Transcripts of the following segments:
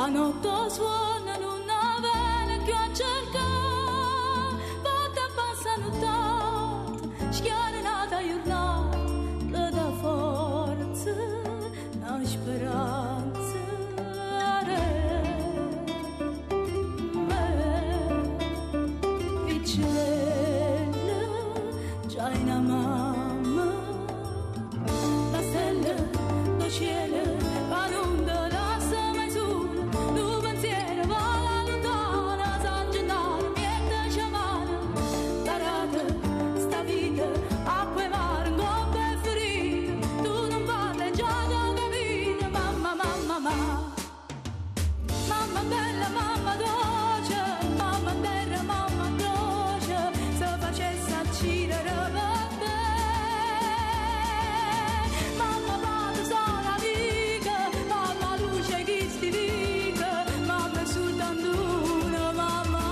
a notte suonano una vela che ho cercato, fatta passano tanto, schiarenata giornata, le dà forza, una speranza. Il cielo già in mamma, la stella del cielo va l'onda. Mamma bella, mamma dolce, mamma terra, mamma dolce, se facesse accire vabbè. Mamma vado sono amica, mamma luce chi sti dica, mamma è soltanto una mamma.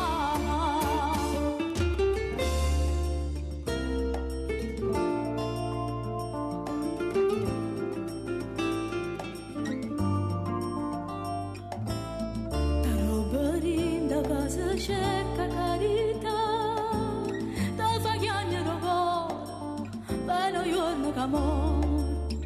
Da casa cerca carità, da fa chiagnere cuore, per giorno che muore,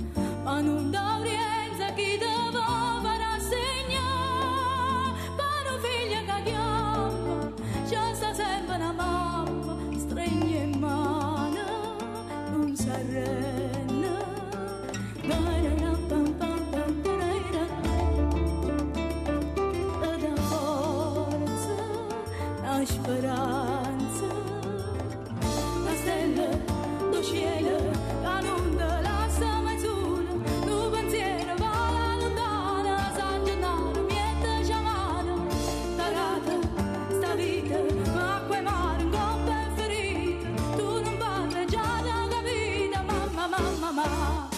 ma non da orienza chi te va per assegnare, per un figlio che chiama, c'è sta sempre una mamma, stringe in mano, non si arrende. La speranza, la stella del cielo, la l'onda, la mezz'ora, il pensiero va la lontana, San Gennaro, miete chiamata, tarata, sta vita, acqua e mare, un colpo e ferita, tu non parli già da capita, mamma, mamma, mamma.